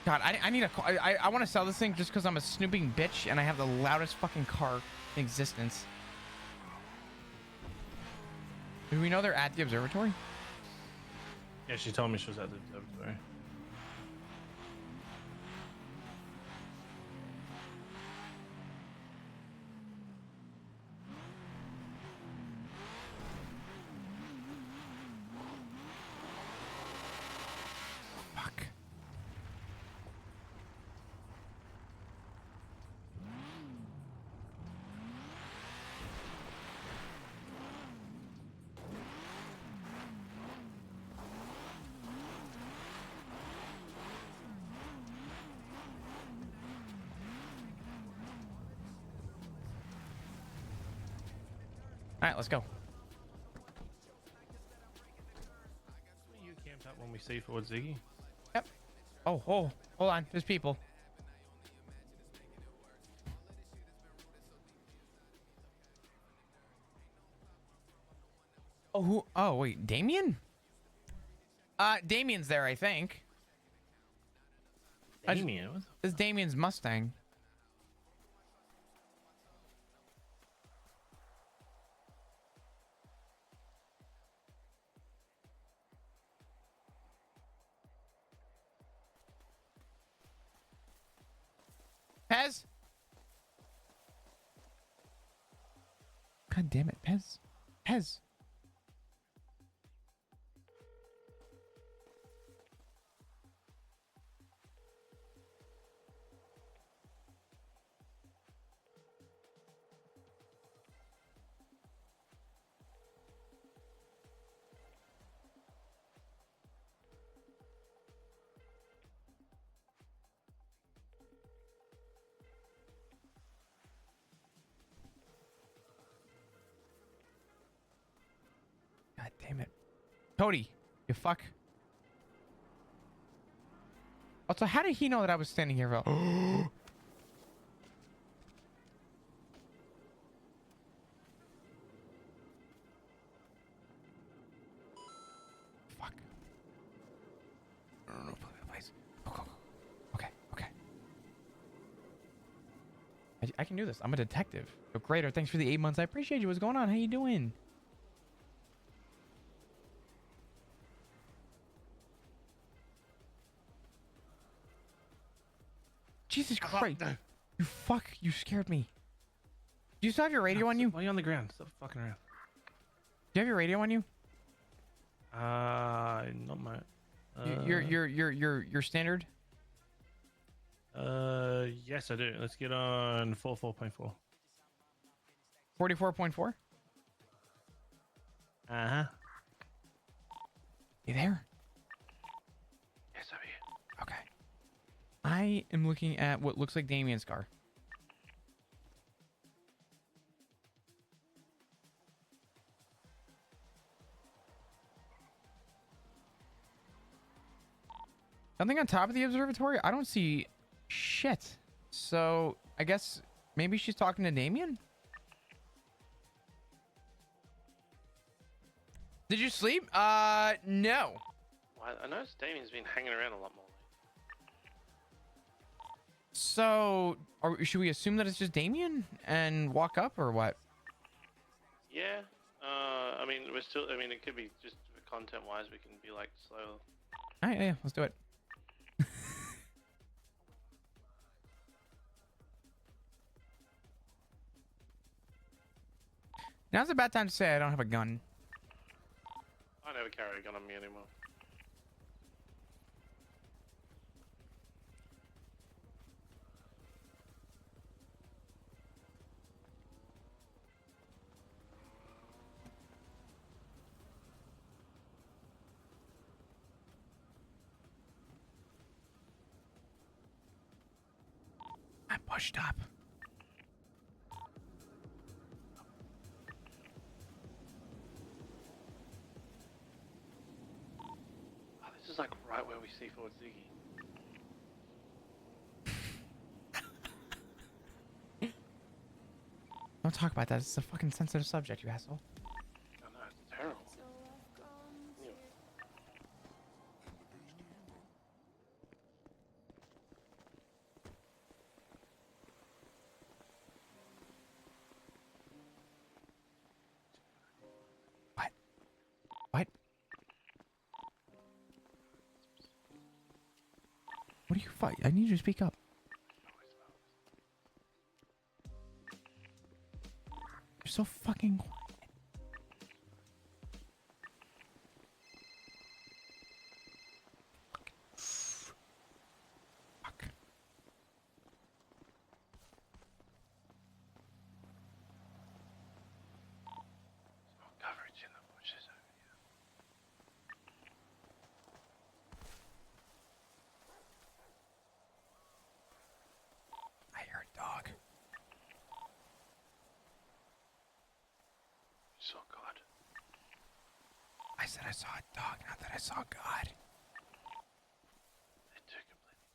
God, I need a car. I want to sell this thing just because I'm a snooping bitch and I have the loudest fucking car in existence. Do we know they're at the observatory? Yeah, she told me she was at the observatory. Fuck. All right, let's go. You camped out when we see forward Ziggy. Yep. Oh, hold on. There's people. Oh, who? Oh, wait, Damien? Damien's there, I think. Damien, what This is Damien's Mustang. Pezz? God damn it, Pezz. Pezz. God damn it. Cody, you fuck. Also, how did he know that I was standing here? Fuck. No, please. Go. Okay. I can do this. I'm a detective. Oh, great. Thanks for the 8 months. I appreciate you. What's going on? How you doing? Jesus Christ. You fuck. You scared me. Do you still have your radio on you? Why are you on the ground? Stop fucking around. Do you have your radio on you? Not my. Your standard? Yes, I do. Let's get on 44.4. 44.4? Uh-huh. You there? Yes, I'm here. Okay. I am looking at what looks like Damien's car. Something on top of the observatory? I don't see shit. So I guess maybe she's talking to Damien? Did you sleep? No. Well, I noticed Damien's been hanging around a lot more. So should we assume that it's just Damien and walk up or what? Yeah. I mean, we're still. I mean, it could be just content-wise. We can be like slow. All right, yeah, let's do it. Now's a bad time to say I don't have a gun. I never carry a gun on me anymore. I'm pushed up. Oh, this is like right where we see forward Ziggy. Don't talk about that. It's a fucking sensitive subject, you asshole. I know, it's terrible. What are you fight? I need you to speak up. You're so fucking quiet. Fuck. More coverage in the bushes over here. I hear a dog. You saw God. I said I saw a dog, not that I saw God. They're two completely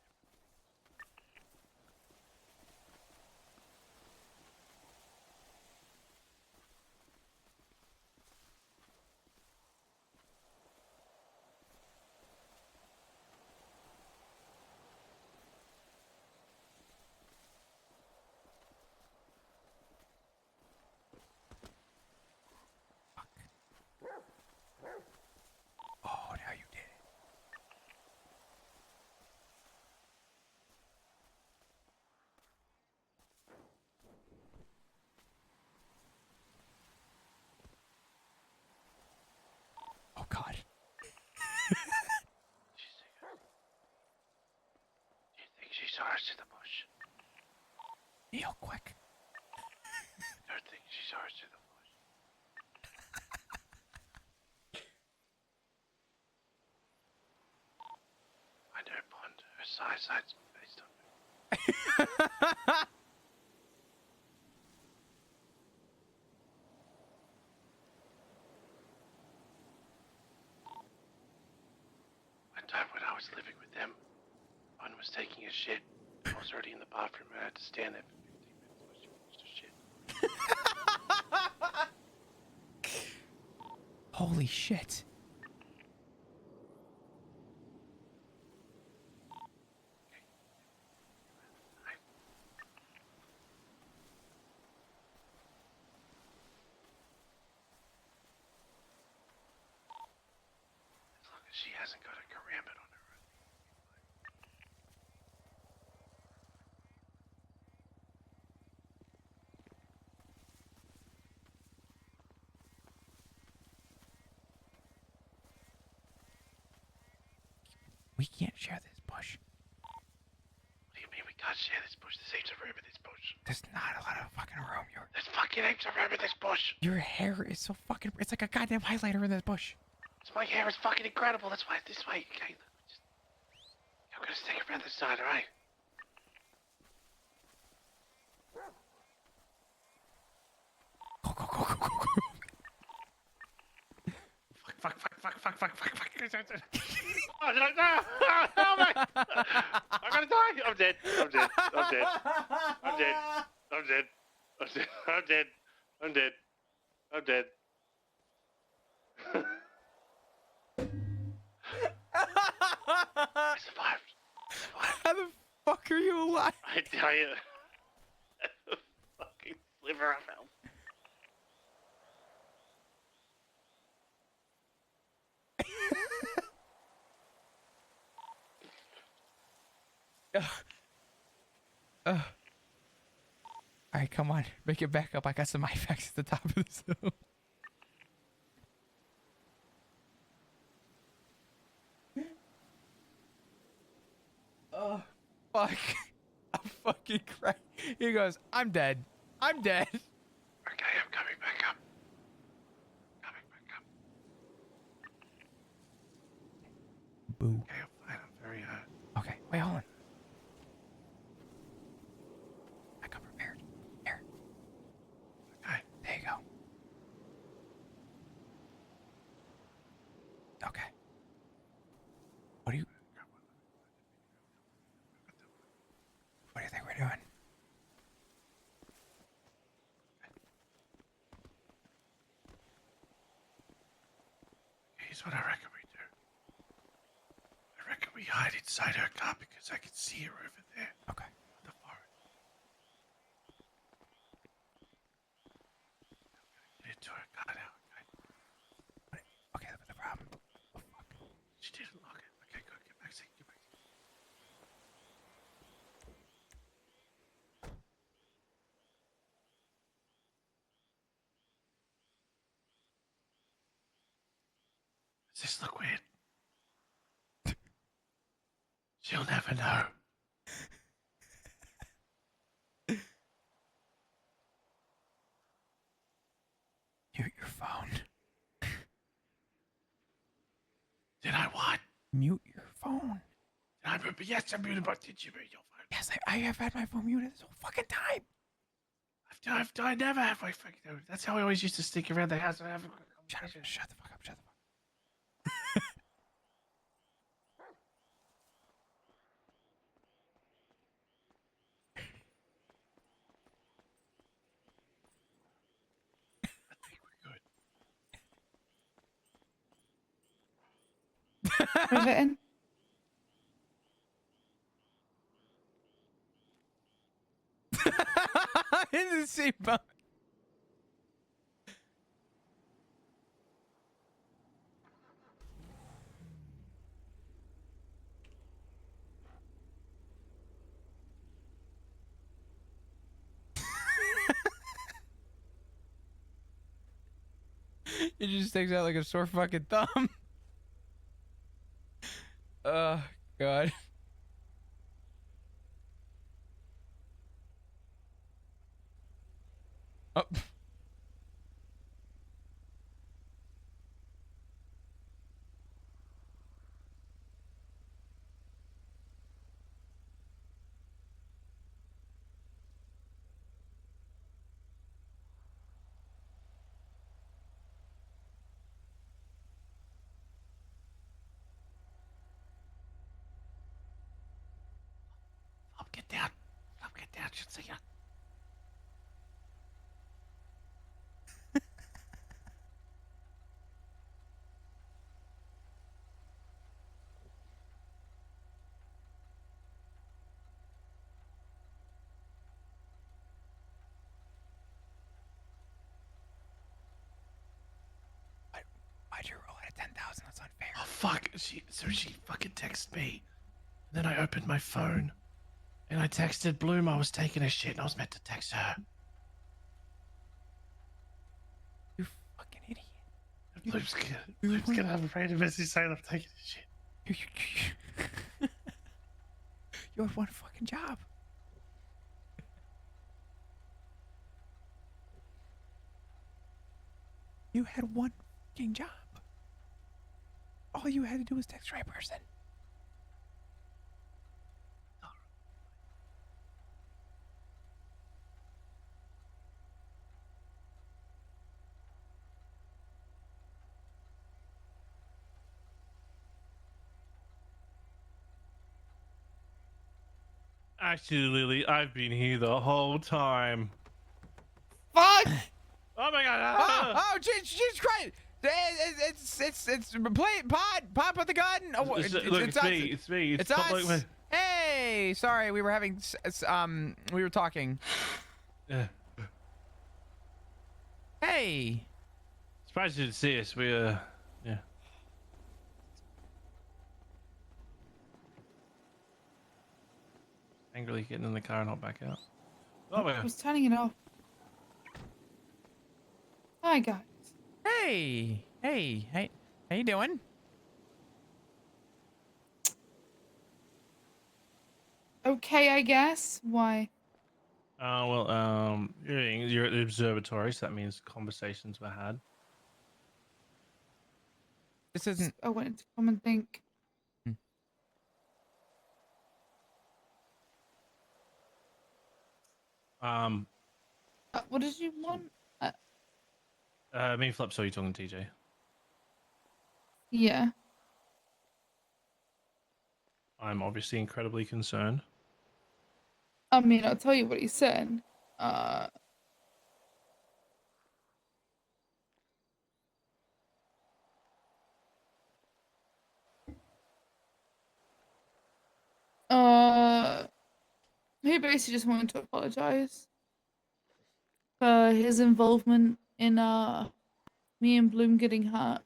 Fuck. Oh, now you did it. Oh God. Do you think she saw us in the bush? Neil, quick. I don't think she saw us in the bush. I know Bond. Her side's based on me. One time when I was living with them, Bond was taking a shit. I was already in the bathroom and I had to stand there for 15 minutes while she finished her shit. Holy shit. As long as she hasn't got a karambit on her. We can't share this bush. What do you mean we can't share this bush? There's heaps of room in this bush. There's not a lot of fucking room. There's fucking heaps of room in this bush. Your hair is so fucking... It's like a goddamn highlighter in this bush. My hair is fucking incredible. That's why it's this way. Okay, just... I'm gonna stick around this side, alright? Go, go, go, go, go, go. Fuck. Oh, no, no! Help me! I'm gonna die! I'm dead. I'm dead. I'm dead. I'm dead. I'm dead. I'm dead. I'm dead. I'm dead. I'm dead. I survived. How the fuck are you alive? I tell you. Fucking sliver of health. Alright, come on. Make it back up. I got some IFAX at the top of this hill. Oh, fuck. I'm fucking crying. He goes, I'm dead. I'm dead. Okay, I'm coming back up. Coming back up. Boo. Okay, I'm fine. I'm very hurt. Okay, wait, hold on. I got prepared. Here. Okay. There you go. Okay. What do you think we're doing? Here's what I reckon we do. I reckon we hide inside her car because I can see her over there. Okay. The forest. Get into her car now, okay? Okay, but the problem. Oh, fuck. She didn't lock it. Okay, good. Get back seat. Get back seat. Does this look weird? She'll never know. Mute your phone. Did I what? Mute your phone. Did I? Yes, I muted. But did you mute your phone? Yes, I have had my phone muted this whole fucking time. I never have my fucking. That's how I always used to stick around the house. Shut the fuck up. Shut the fuck up. I think we're good. Move it in. In the same boat. It just sticks out like a sore fucking thumb. Oh, God. Oh. Get down. Get down. Should see ya. Why'd you roll it at 10,000? That's unfair. Oh fuck! She fucking texted me, and then I opened my phone, and I texted Bloom. I was taking a shit, and I was meant to text her. You fucking idiot. Bloom's gonna have a random message saying I'm taking a shit. You have one fucking job. You had one fucking job. All you had to do was text the right person. Actually, Lily, I've been here the whole time. Fuck! Oh my god! Oh, Jesus Christ! It's play pod. Put the gun. Oh, Look, it's me. It's not us. like Hey, sorry, we were having we were talking. Yeah. Hey. Surprised you didn't see us. We yeah. Angrily getting in the car and not back out. Oh my I god. was turning it off. Hi, guys. Hey. How you doing? Okay, I guess. Why? You're at the observatory, so that means conversations were had. This isn't. I wanted to come and think. What did you want? Me and Flip saw you talking to TJ. Yeah. I'm obviously incredibly concerned. I mean, I'll tell you what he said. He basically just wanted to apologize for his involvement in me and Bloom getting hurt.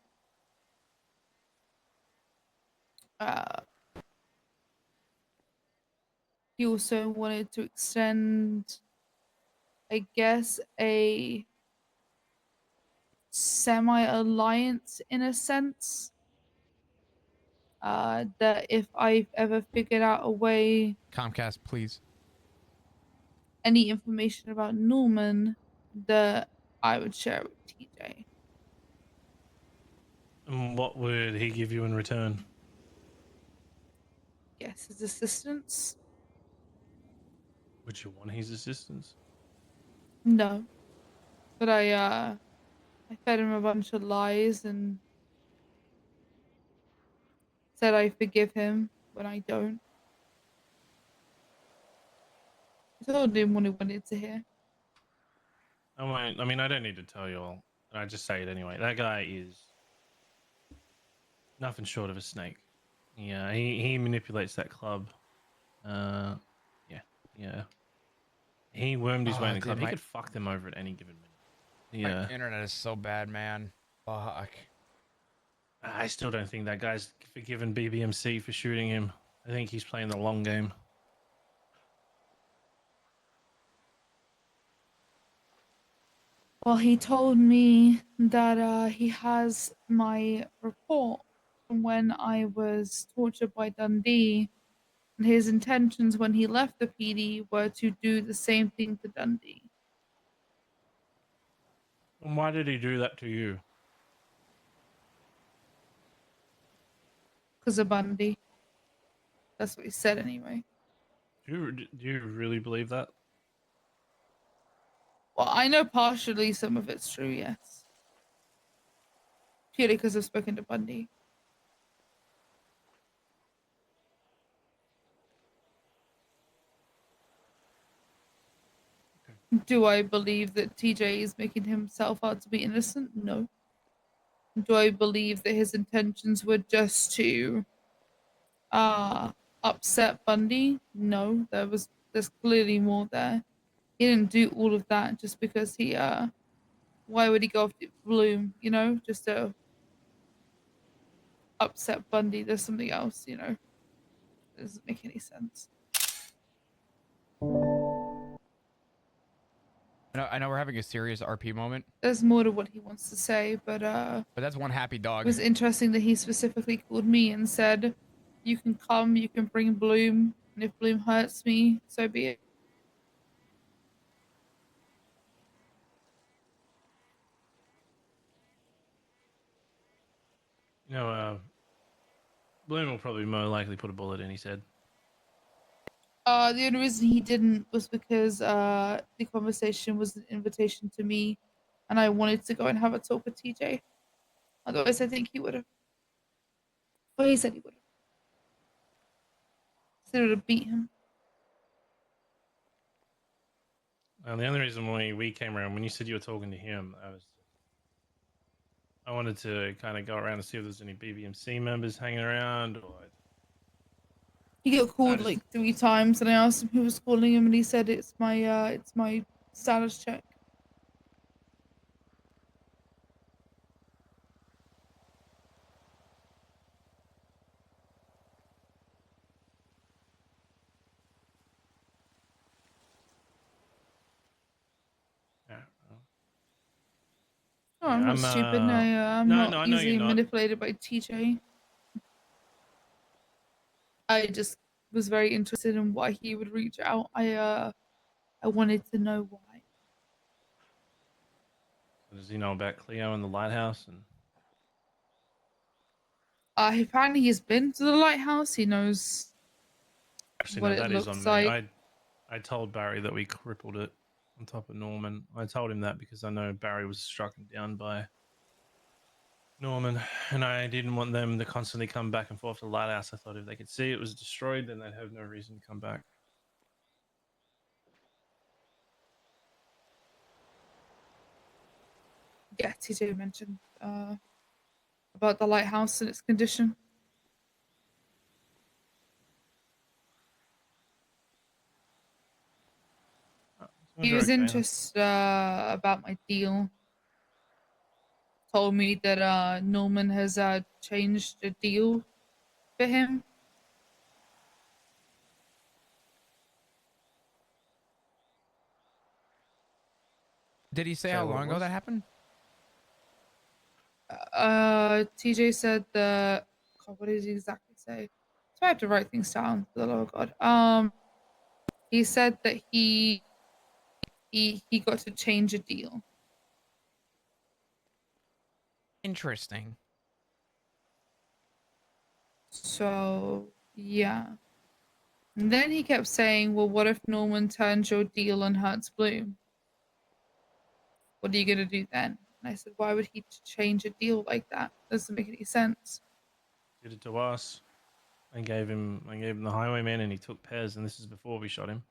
He also wanted to extend, I guess, a semi-alliance in a sense that if I've ever figured out a way, Comcast, please. any information about Norman, that I would share it with TJ. And what would he give you in return? Yes, his assistance. Would you want his assistance? No, but I fed him a bunch of lies and said I forgive him when I don't. I told him what he wanted to hear. I mean, I don't need to tell you all. I just say it anyway. That guy is nothing short of a snake. Yeah, he manipulates that club. Yeah, yeah. He wormed his way in the Dude, club. He could fuck them over at any given minute. Yeah. My internet is so bad, man. Fuck. I still don't think that guy's forgiven BBMC for shooting him. I think he's playing the long game. Well, he told me that he has my report from when I was tortured by Dundee, and his intentions when he left the PD were to do the same thing to Dundee. And why did he do that to you? Because of Bundy. That's what he said anyway. Do you really believe that? Well, I know partially some of it's true, yes. Purely because I've spoken to Bundy. Do I believe that TJ is making himself out to be innocent? No. Do I believe that his intentions were just to upset Bundy? No. There's clearly more there. He didn't do all of that just because he why would he go after Bloom, you know? Just to upset Bundy. There's something else, you know. It doesn't make any sense. I know we're having a serious RP moment, There's more to what he wants to say, but but that's one happy it dog. was interesting that he specifically called me and said, "You can come, you can bring Bloom, and if Bloom hurts me, so be it." You know, Bloom will probably more likely put a bullet in his head. The only reason he didn't was because the conversation was an invitation to me, and I wanted to go and have a talk with TJ. Otherwise, I think he would have. Well, he said he would have. Said he would have beat him. And the only reason why we came around, when you said you were talking to him, I wanted to kind of go around and see if there's any BBMC members hanging around, or He got called like 3 times, and I asked him who was calling him, and he said it's my status check. yeah. Oh, I'm not stupid. I'm no, not I know easily you're not. manipulated by TJ. I just was very interested in why he would reach out. I wanted to know why. Does he know about Cleo and the lighthouse? And Apparently he's been to the lighthouse. He knows actually, what no, it that is on looks me. like. I told Barry that we crippled it on top of Norman. I told him that because I know Barry was struck down by Norman, and I didn't want them to constantly come back and forth to the lighthouse. I thought if they could see it was destroyed, then they'd have no reason to come back. Yeah, TJ mentioned about the lighthouse and its condition. He was interested about my deal. Told me that Norman has changed the deal for him. Did he say Say how what it long ago was? that happened? TJ said that. God, what did he exactly say? So I have to write things down, for the love of God. He said that he got to change a deal. Interesting. So yeah. And then he kept saying, well, what if Norman turns your deal and hurts Bloom? What are you gonna do then? And I said, why would he change a deal like that? Doesn't make any sense. Did it to us. I gave him the highwayman, and he took Pezz, and this is before we shot him.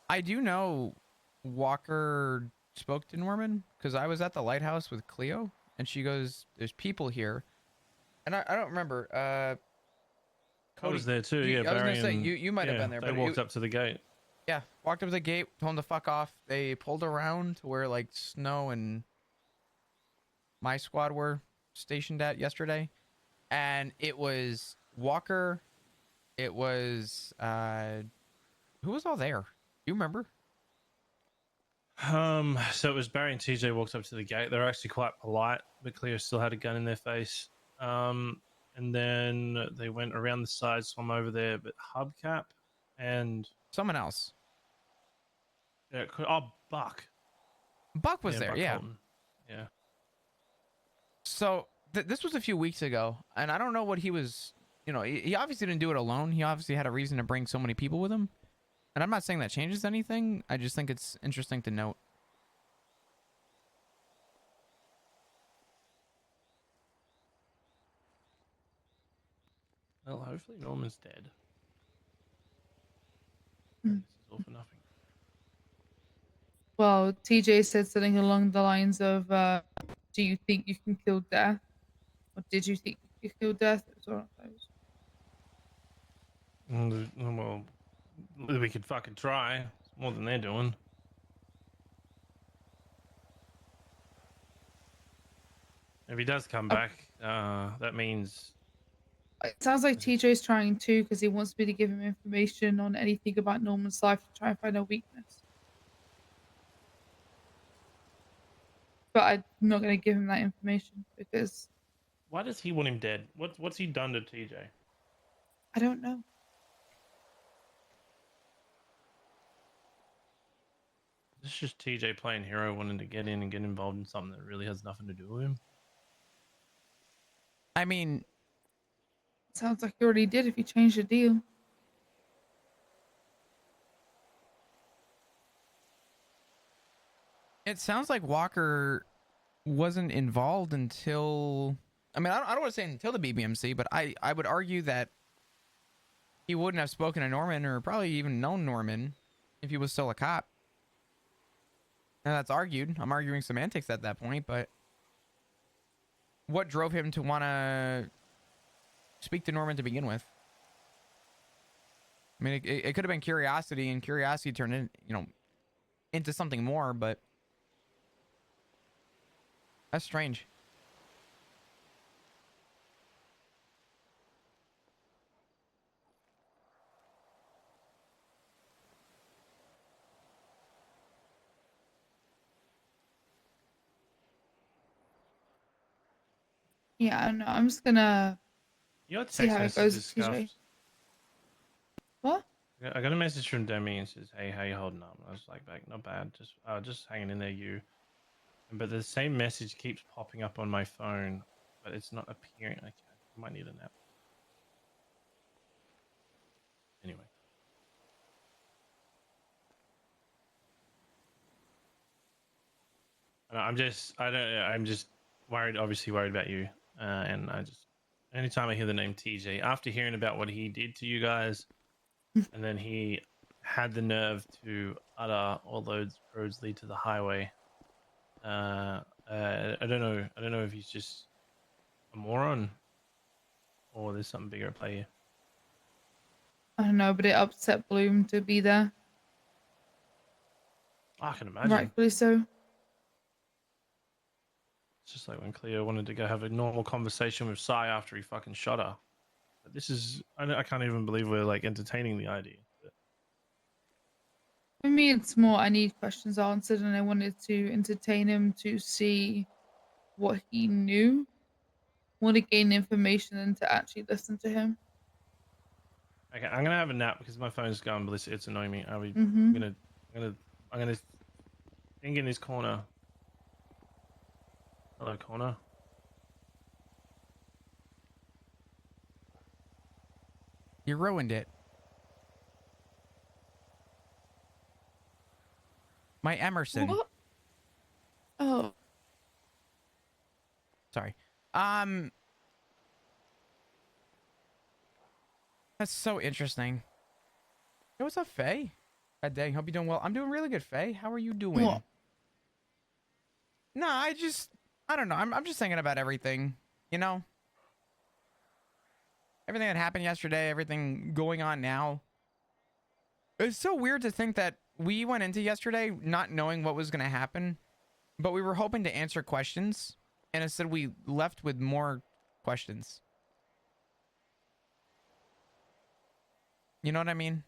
I do know Walker spoke to Norman because I was at the lighthouse with Cleo, and she goes, "There's people here," and I don't remember. I was there too. You, Yeah, I was Barry gonna say and you might have yeah, been there, they but walked up to the gate. yeah, walked up to the gate, told them to fuck off. They pulled around to where like Snow and my squad were stationed at yesterday, and it was Walker. It was who was all there? You remember? So it was Barry and TJ walked up to the gate. They were actually quite polite, but Cleo still had a gun in their face. And then they went around the side, swam over there, but Hubcap and Someone else. Buck. Buck was there, Buck yeah. Holton. Yeah. So this was a few weeks ago, and I don't know what he was. You know, he obviously didn't do it alone. He obviously had a reason to bring so many people with him. And I'm not saying that changes anything. I just think it's interesting to note. Well, hopefully Norman's dead. Hmm. This is all for nothing. Well, TJ said something along the lines of, do you think you can kill Death? Or did you think you could kill Death? It was one of those. Well, we could fucking try. It's more than they're doing. If he does come back, that means It sounds like TJ's trying too, because he wants me to give him information on anything about Norman's life to try and find a weakness. But I'm not going to give him that information because why does he want him dead? What's he done to TJ? I don't know. This is just TJ playing hero, wanting to get in and get involved in something that really has nothing to do with him. I mean, Sounds like he already did if he changed the deal. it sounds like Walker wasn't involved until. I mean, I don't want to say until the BBMC, but I would argue that he wouldn't have spoken to Norman or probably even known Norman if he was still a cop. And that's argued. I'm arguing semantics at that point, but what drove him to want to speak to Norman to begin with? I mean, it could have been curiosity, and curiosity turned in, into something more, but that's strange. Yeah, I don't know. I'm just gonna Your see text how it message goes is with TJ. scuffed. What? I got a message from Demi and says, "Hey, how you holding up?" I was like, "Back, not bad. Just hanging in there, you." But the same message keeps popping up on my phone, but it's not appearing. Okay, I might need a nap. Anyway. I'm just worried, obviously worried about you. And anytime I hear the name TJ, after hearing about what he did to you guys, and then he had the nerve to utter all those roads lead to the highway. I don't know if he's just a moron or there's something bigger at play here. I don't know, but it upset Bloom to be there. I can imagine. Rightfully so. It's just like when Cleo wanted to go have a normal conversation with Sai after he fucking shot her. But this is, I can't even believe we're like entertaining the idea. But For me, it's more I need questions answered, and I wanted to entertain him to see what he knew. want to gain information than to actually listen to him. Okay, I'm gonna have a nap because my phone's going ballistic. It's annoying me. I'm Mm-hmm. gonna think in this corner. Hello, corner. You ruined it. My Emerson. What? Oh, Sorry. That's so interesting. Hey, what's up, Faye? God dang, hope you're doing well. I'm doing really good, Faye. How are you doing? what? No, I don't know. I'm just thinking about everything, you know? Everything that happened yesterday, everything going on now. It's so weird to think that we went into yesterday not knowing what was going to happen, but we were hoping to answer questions, and instead we left with more questions. You know what I mean?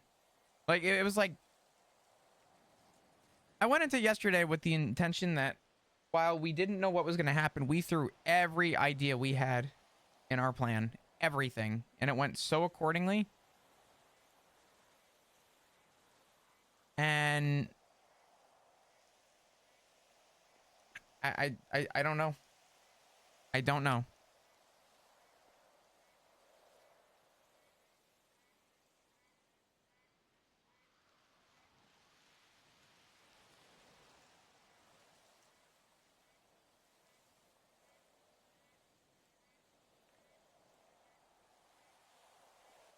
Like, it was like, I went into yesterday with the intention that while we didn't know what was going to happen, we threw every idea we had in our plan, everything, and it went so accordingly. And I don't know. I don't know.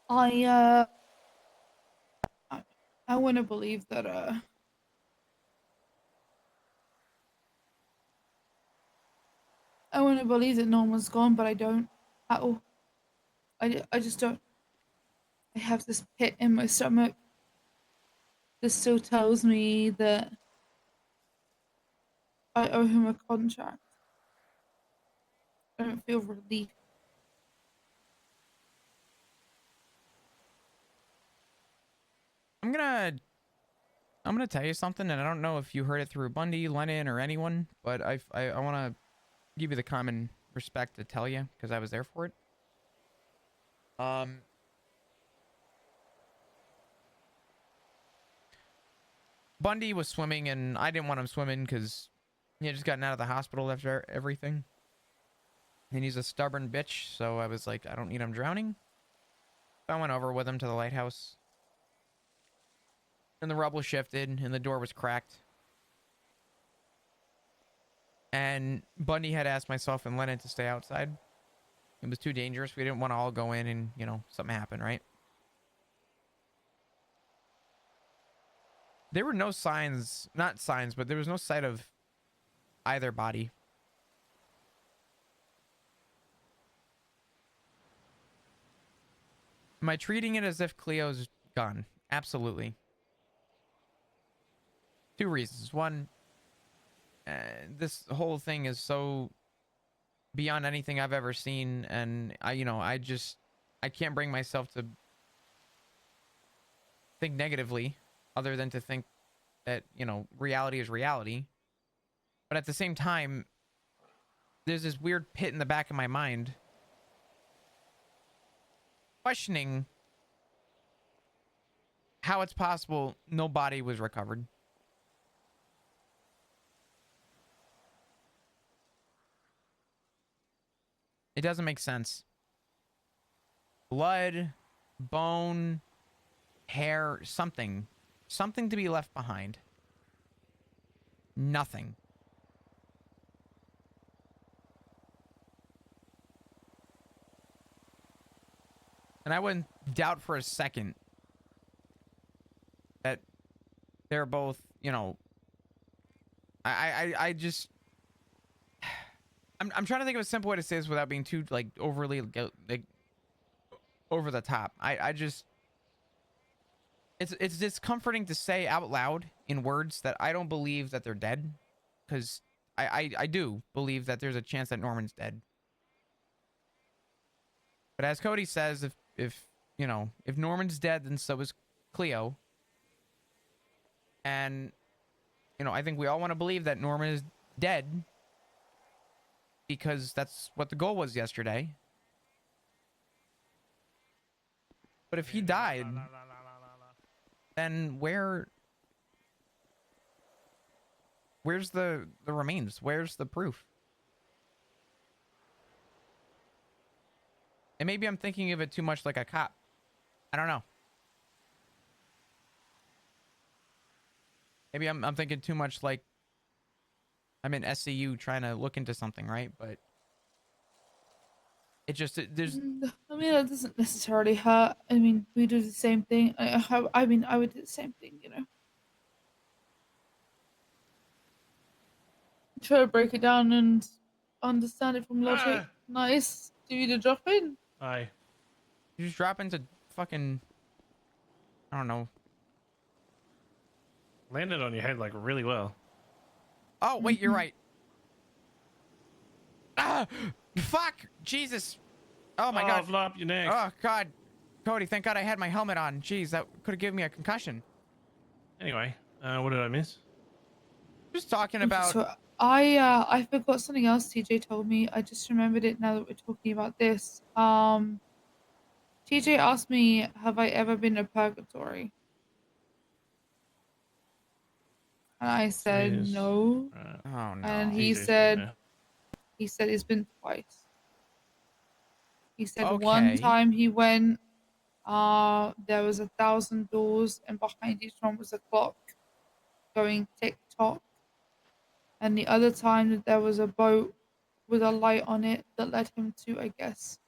I I want to believe that I want to believe that Norman's gone, but I don't at all. I just don't. I have this pit in my stomach that still tells me that I owe him a contract. I don't feel relief. I'm gonna tell you something, and I don't know if you heard it through Bundy, Lennon, or anyone, but I want to give you the common respect to tell you because I was there for it. Bundy was swimming, and I didn't want him swimming because he had just gotten out of the hospital after everything, and he's a stubborn bitch. So I was like, I don't need him drowning. I went over with him to the lighthouse. And the rubble shifted, and the door was cracked. And Bundy had asked myself and Lennon to stay outside. It was too dangerous. We didn't want to all go in and, you know, something happened, right? There were no signs, not signs, but there was no sight of either body. Am I treating it as if Cleo's gone? Absolutely. Two reasons. One, this whole thing is so beyond anything I've ever seen, and I can't bring myself to think negatively, other than to think that, reality is reality. But at the same time, there's this weird pit in the back of my mind questioning how it's possible no body was recovered. It doesn't make sense. Blood, bone, hair, something to be left behind. Nothing. And I wouldn't doubt for a second that they're both, I just I'm trying to think of a simple way to say this without being too like overly like over the top. I just it's discomforting to say out loud in words that I don't believe that they're dead, because I do believe that there's a chance that Norman's dead. But as Cody says, if Norman's dead, then so is Cleo. And I think we all want to believe that Norman is dead, because that's what the goal was yesterday. But if he died, then where's the remains? Where's the proof? And maybe I'm thinking of it too much like a cop. I don't know. Maybe I'm thinking too much like I'm in SCU trying to look into something, right? But there's I mean, that doesn't necessarily hurt. I mean, we do the same thing. I mean, I would do the same thing, you know. Try to break it down and understand it from logic. Ah! Nice. Do you need to drop in? Aye. you just drop into fucking, I don't know. Landed on your head like really well. Oh wait, you're right. Ah, fuck, Jesus. Oh my god. Flop your neck. Oh god, Cody, thank God I had my helmet on. Jeez, that could have given me a concussion. Anyway, what did I miss? Just talking about. So I forgot something else TJ told me. I just remembered it now that we're talking about this. TJ asked me, have I ever been to purgatory? And I said Yes. no. Oh no. And he TJ's been said there. he's been twice. He said Okay. one time he went, there was 1,000 doors, and behind each one was a clock going tick tock. And the other time that there was a boat with a light on it that led him to, I guess,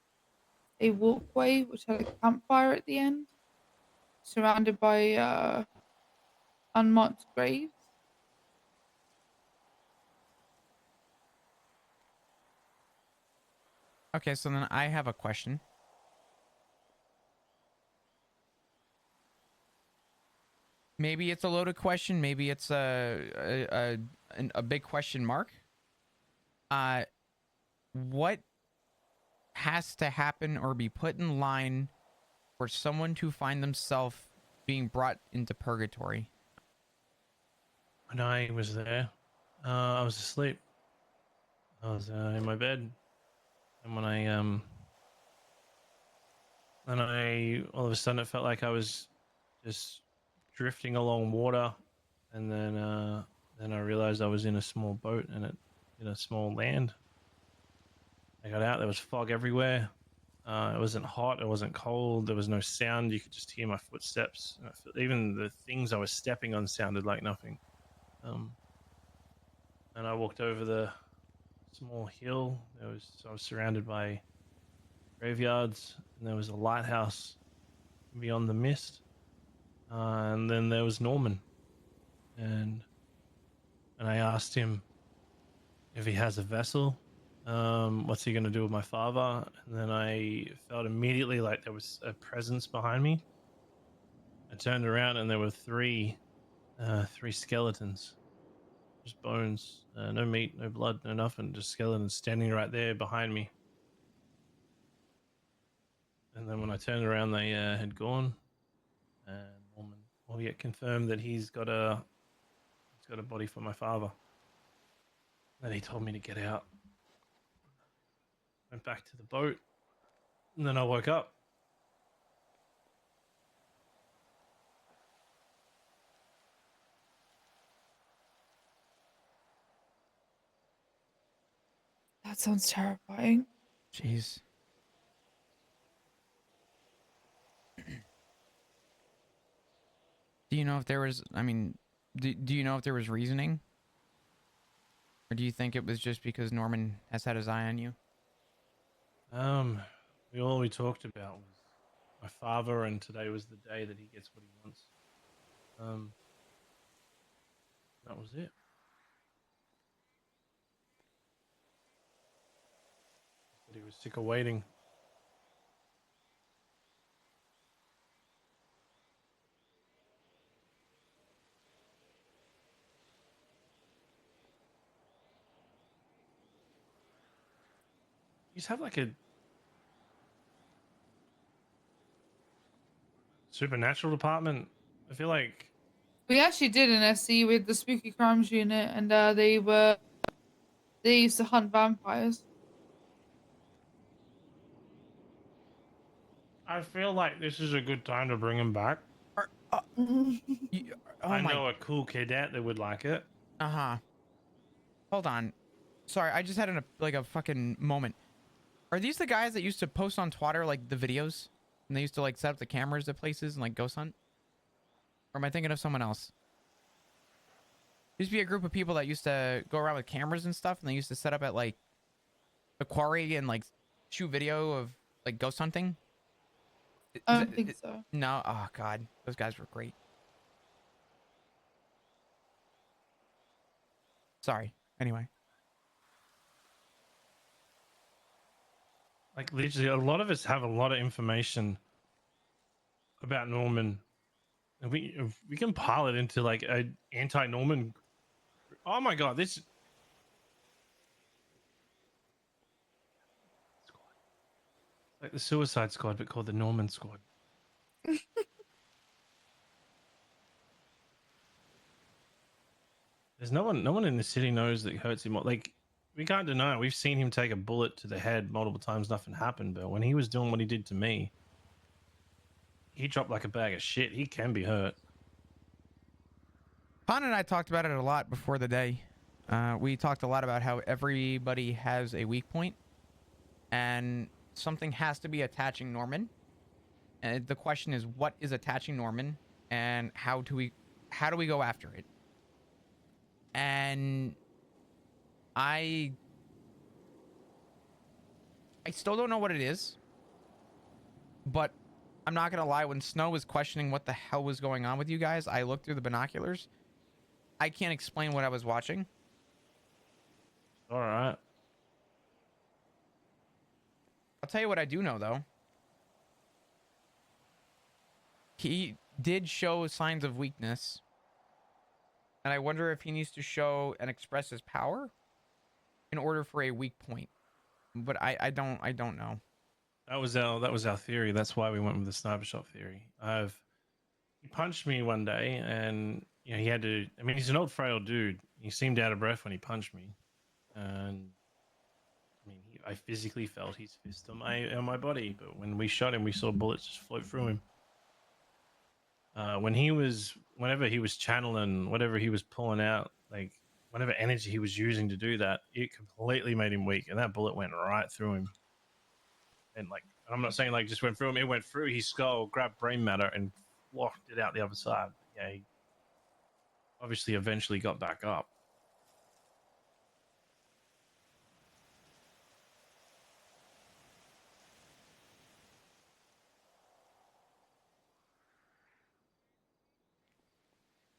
a walkway which had a campfire at the end, surrounded by unmarked graves. Okay, so then I have a question. Maybe it's a loaded question. Maybe it's a big question mark. What has to happen or be put in line for someone to find themselves being brought into purgatory? When I was there, I was asleep. I was in my bed, and when I all of a sudden it felt like I was just drifting along water, and then I realized I was in a small boat and in a small land. I got out. There was fog everywhere. It wasn't hot. It wasn't cold. There was no sound. You could just hear my footsteps. Even the things I was stepping on sounded like nothing. And I walked over the small hill. I was surrounded by graveyards, and there was a lighthouse beyond the mist. And then there was Norman, and I asked him if he has a vessel. What's he going to do with my father? And then I felt immediately like there was a presence behind me. I turned around and there were three skeletons, just bones, no meat, no blood, no nothing, just skeletons standing right there behind me. And then when I turned around, they had gone. And Norman will yet confirmed that he's got a body for my father. Then he told me to get out. Went back to the boat, and then I woke up. That sounds terrifying. Jeez. Do you know if there was, I mean, do you know if there was reasoning? Or do you think it was just because Norman has had his eye on you? All we talked about was my father, and today was the day that he gets what he wants. That was it. But he was sick of waiting. You just have like a supernatural department. I feel like We actually did an SC with the Spooky Crimes Unit, and they used to hunt vampires. I feel like this is a good time to bring him back. Are, you, oh I my. know a cool cadet that would like it. Uh-huh. Hold on. Sorry, I just had like a fucking moment. Are these the guys that used to post on Twitter like the videos? And they used to like set up the cameras at places and like ghost hunt? Or am I thinking of someone else? There used to be a group of people that used to go around with cameras and stuff, and they used to set up at like the quarry and like shoot video of like ghost hunting. I don't think so. No? Oh god, those guys were great. Sorry. Anyway. Like literally, a lot of us have a lot of information about Norman, and we compile it into like a anti-Norman. Oh my god, this like the Suicide Squad, but called the Norman Squad. There's no one in the city knows that it hurts him. Like, we can't deny it. We've seen him take a bullet to the head multiple times. Nothing happened. But when he was doing what he did to me, he dropped like a bag of shit. He can be hurt. Con and I talked about it a lot before the day. We talked a lot about how everybody has a weak point, and something has to be attaching Norman. And the question is, what is attaching Norman, and how do we go after it? And I still don't know what it is, but I'm not gonna lie. When Snow was questioning what the hell was going on with you guys, I looked through the binoculars. I can't explain what I was watching. All right. I'll tell you what I do know, though. He did show signs of weakness. And I wonder if he needs to show and express his power in order for a weak point. But I don't know. That was our theory. That's why we went with the sniper shot theory. He punched me one day, and you know he had to. I mean, he's an old frail dude. He seemed out of breath when he punched me, and I mean, I physically felt his fist on my body. But when we shot him, we saw bullets just float through him. Whenever he was channeling, whatever he was pulling out, like whatever energy he was using to do that, it completely made him weak, and that bullet went right through him. And like, I'm not saying like just went through him; it went through his skull, grabbed brain matter, and walked it out the other side. Yeah, he obviously eventually got back up.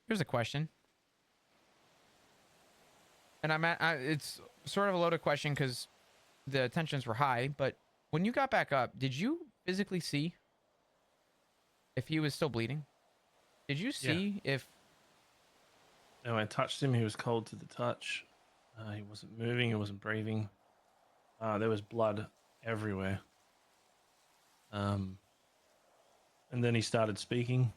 Here's a question. And it's sort of a loaded question because the tensions were high. But when you got back up, did you physically see if he was still bleeding? Did you see if... No, I touched him. He was cold to the touch. He wasn't moving. He wasn't breathing. There was blood everywhere. And then he started speaking.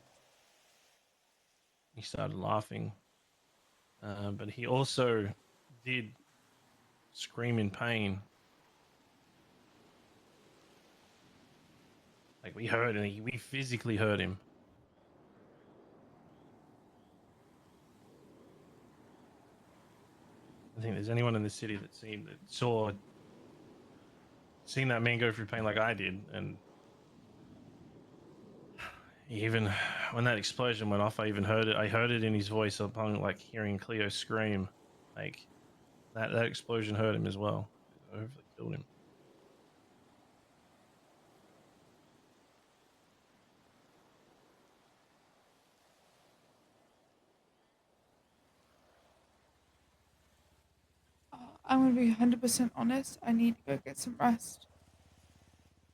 He started laughing. But he also did scream in pain. Like we heard, and we physically heard him. I think there's anyone in the city that seen that man go through pain like I did, and even when that explosion went off, I even heard it. I heard it in his voice upon like hearing Cleo scream. Like that explosion hurt him as well. It hopefully killed him. I'm gonna be 100% honest. I need to go get some rest.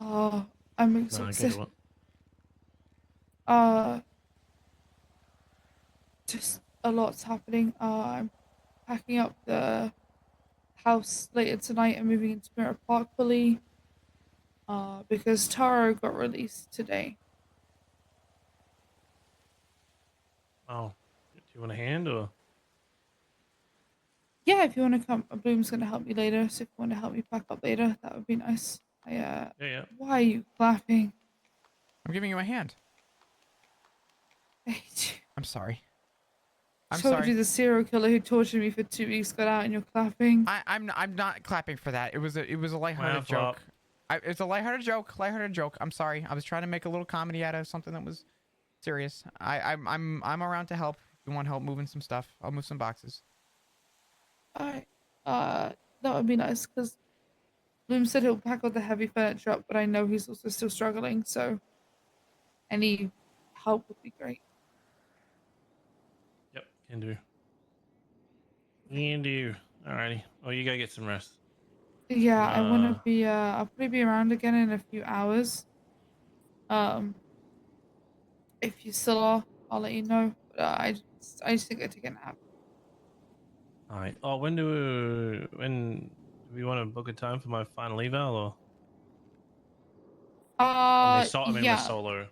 I'm No, I exhausted. get it. Just a lot's happening. I'm packing up the house later tonight and moving into Mirror Park fully. Because Taro got released today. Oh, do you want a hand or? Yeah, if you want to come, Bloom's gonna help me later. So if you want to help me pack up later, that would be nice. Yeah. Why are you clapping? I'm giving you a hand. I hate you. I'm sorry. I'm Told sorry. you the serial killer who tortured me for 2 weeks got out and you're clapping. I'm not clapping for that. It was a lighthearted Wow, flop. joke. It's a lighthearted joke. Lighthearted joke. I'm sorry. I was trying to make a little comedy out of something that was serious. I'm around to help. If you want help moving some stuff, I'll move some boxes. Alright. That would be nice because Bloom said he'll pack all the heavy furniture up, but I know he's also still struggling, so any help would be great. Yep, can do. Can do. Alrighty. Well, you gotta get some rest. Yeah, I wanna be I'll probably be around again in a few hours. If you still are, I'll let you know. But I just think I take a nap. Alright. Oh, when do we want to book a time for my final eval or? I mean, my Yeah. solo.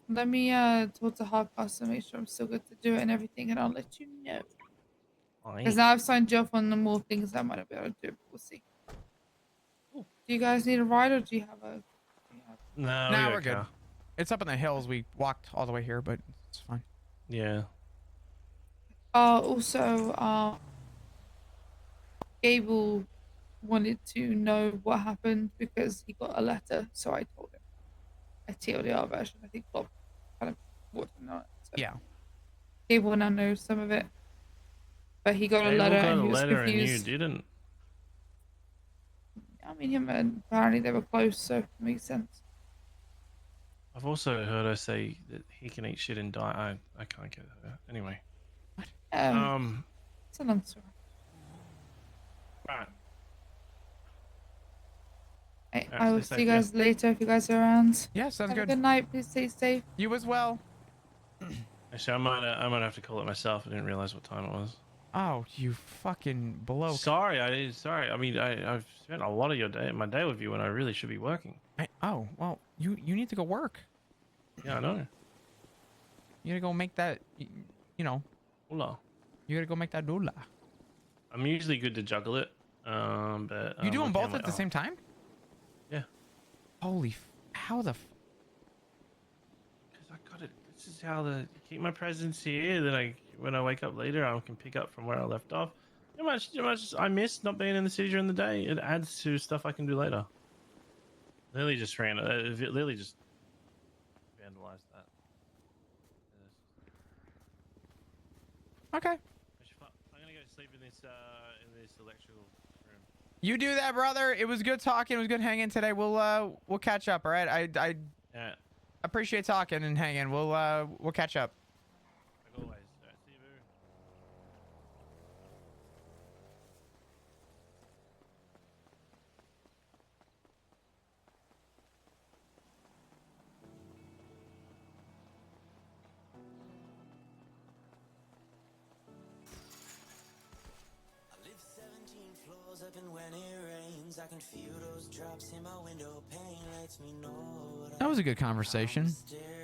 Let me talk to Hardcast and make sure I'm still good to do it and everything, and I'll let you know. Because Alright. now I've signed you off on the more things I might not be able to do. But we'll see. Cool. Do you guys need a ride or do you have a? No, Nah, we we're got good. car. It's up in the hills. We walked all the way here, but it's fine. Yeah. Also, Gable wanted to know what happened because he got a letter, so I told him. A TLDR version. I think Bob kind of walked him on it. So Yeah. Gable now knows some of it. But he got a Abel letter got and a he was letter and you confused. didn't. I mean, him and apparently they were close, so it makes sense. I've also heard her say that he can eat shit and die. I can't get her. Anyway. It's a long story. Right. I will see you guys later if you guys are around. Yeah, sounds Have a good. good night. Please stay safe. You as well. Actually, I might have to call it myself. I didn't realize what time it was. Oh, you fucking bloke. Sorry. Sorry. I mean, I've spent a lot of my day with you when I really should be working. Oh, well, you need to go work. Yeah, I know. You gotta go make that, you know. Hola. You gotta go make that doula. I'm usually good to juggle it. But You do them looking both my- at the same time? Yeah. Holy, how the? Because I got it. This is how keep my presence here. Then when I wake up later, I can pick up from where I left off. How much I miss not being in the city during the day. It adds to stuff I can do later. Lily just Lily just vandalized that. Okay. I'm gonna go sleep in this electrical room. You do that, brother. It was good talking. It was good hanging today. We'll catch up. All right. I Yeah. appreciate talking and hanging. We'll catch up. Like always. All right, see you, boo. I live 17 floors up, and when it rains, I can feel those drops in my window pane. Lets me know That was a good conversation. stare